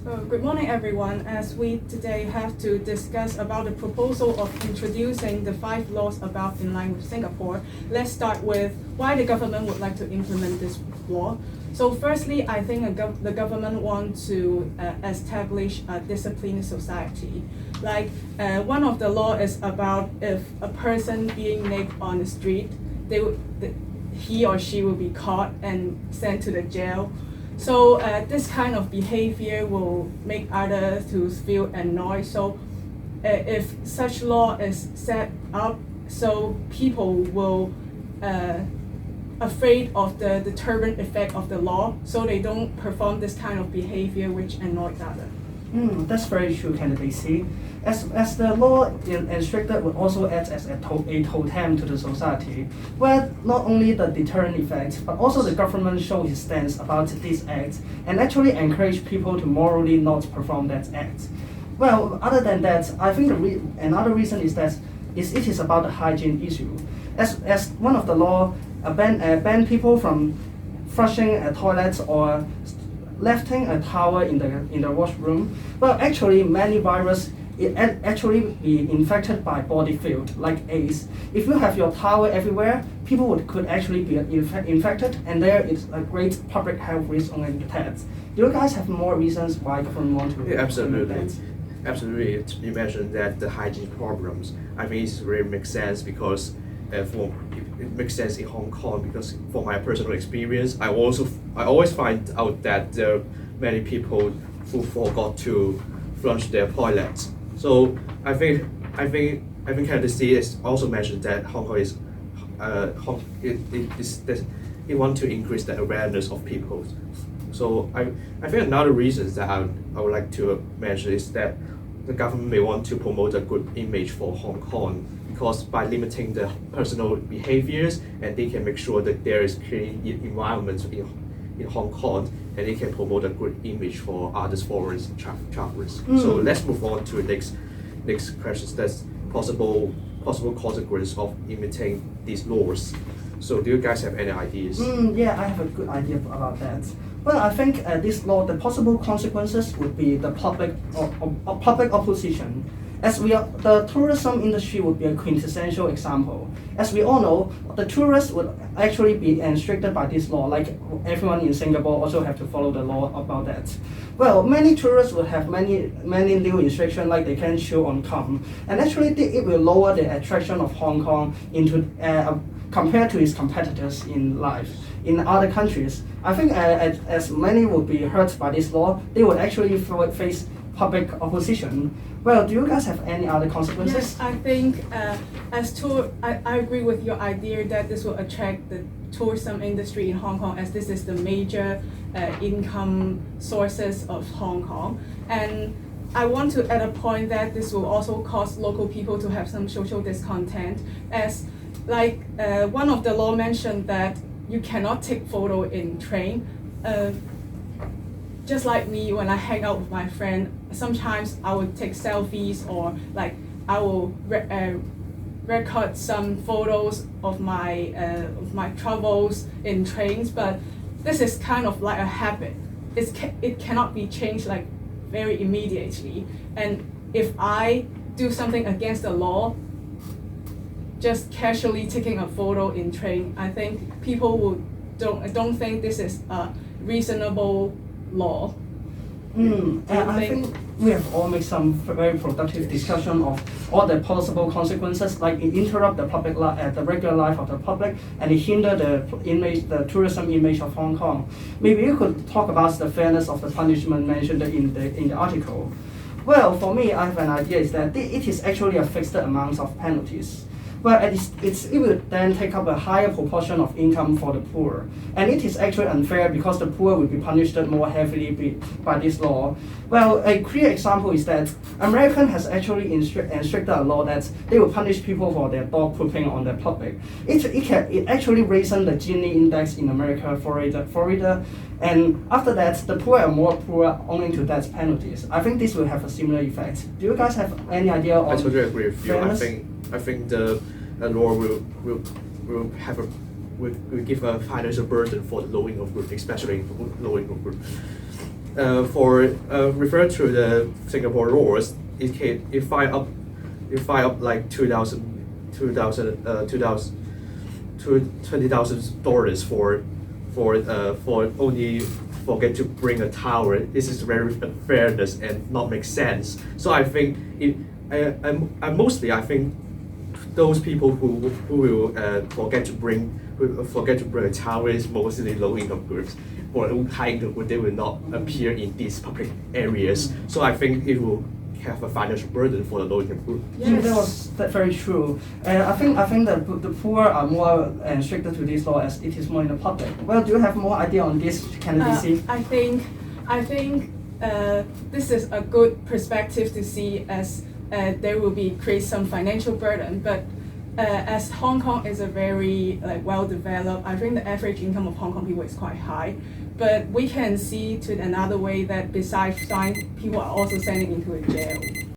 Good morning, everyone. As we today have to discuss about the proposal of introducing the 5 laws above in line with Singapore, let's start with why the government would like to implement this law. So firstly, I think the government wants to establish a disciplined society. Like one of the law is about if a person being naked on the street, he or she will be caught and sent to the jail. So this kind of behavior will make others to feel annoyed. So if such law is set up, so people will afraid of the deterrent effect of the law, so they don't perform this kind of behavior which annoys others. That's very true, candidacy. As the law instructed would also act as a totem to the society, where not only the deterrent effect, but also the government show its stance about this act and actually encourage people to morally not perform that act. Well, other than that, I think another reason is that it is about the hygiene issue. As one of the law ban people from flushing toilets or lifting a towel in the washroom. Well, actually, many viruses actually be infected by body fluid, like AIDS. If you have your towel everywhere, people could actually be infected, and there is a great public health risk on that. Do you guys have more reasons why government want to? Yeah, absolutely. Absolutely. You mentioned that the hygiene problems. I think it really makes sense because it makes sense in Hong Kong because for my personal experience, I always find out that there are many people who forgot to flush their toilets. So I think candidacy is also mentioned that Hong Kong is it want to increase the awareness of people. So I think another reason that I would like to mention is that the government may want to promote a good image for Hong Kong, because by limiting the personal behaviors, and they can make sure that there is clean environment in Hong Kong, and they can promote a good image for other foreign travelers. So let's move on to the next question. That's possible consequence of implementing these laws. So do you guys have any ideas? Yeah, I have a good idea about that. Well, I think this law, the possible consequences would be the public opposition. The tourism industry would be a quintessential example. As we all know, the tourists would actually be restricted by this law, like everyone in Singapore also have to follow the law about that. Well, many tourists will have many new restrictions, like they can't chew on gum, and actually it will lower the attraction of Hong Kong into compared to its competitors in other countries. I think as many would be hurt by this law, they would actually face public opposition. Well, do you guys have any other consequences? Yes, I think I agree with your idea that this will attract the tourism industry in Hong Kong, as this is the major income sources of Hong Kong. And I want to add a point that this will also cause local people to have some social discontent, as like one of the law mentioned that you cannot take photo in train. Just like me, when I hang out with my friend, sometimes I would take selfies, or like I will record some photos of my travels in trains. But this is kind of like a habit. It cannot be changed like very immediately. And if I do something against the law, just casually taking a photo in train, I think people don't think this is a reasonable law. And I think we have all made some very productive discussion of all the possible consequences, like it interrupt the public the regular life of the public, and it hinder the tourism image of Hong Kong. Maybe you could talk about the fairness of the punishment mentioned in the article. Well, for me, I have an idea is that it is actually a fixed amount of penalties. Well, it will then take up a higher proportion of income for the poor. And it is actually unfair because the poor will be punished more heavily by this law. Well, a clear example is that American has actually instructed a law that they will punish people for their dog pooping on the public. It actually raises the Gini index in America, Florida, and after that, the poor are more poor owing to that penalties. I think this will have a similar effect. Do you guys have any idea on? I totally agree with you. Fairness? I think the law will give a financial burden for the low income group, especially low income group. refer to the Singapore laws, it fine up like $20,000 for only forget to bring a towel. This is very fairness and not make sense. So I think mostly I think those people who will forget to bring a towel is mostly low income groups. For high income groups, they will not appear in these public areas. So I think it will have a financial burden for the low income group. Yes. That's very true. I think that the poor are more stricter to this law as it is more in the public. Well, do you have more idea on this candidacy? I think this is a good perspective to see as there will be create some financial burden, but as Hong Kong is a very well developed, I think the average income of Hong Kong people is quite high. But we can see to another way that besides fine, people are also sending into a jail.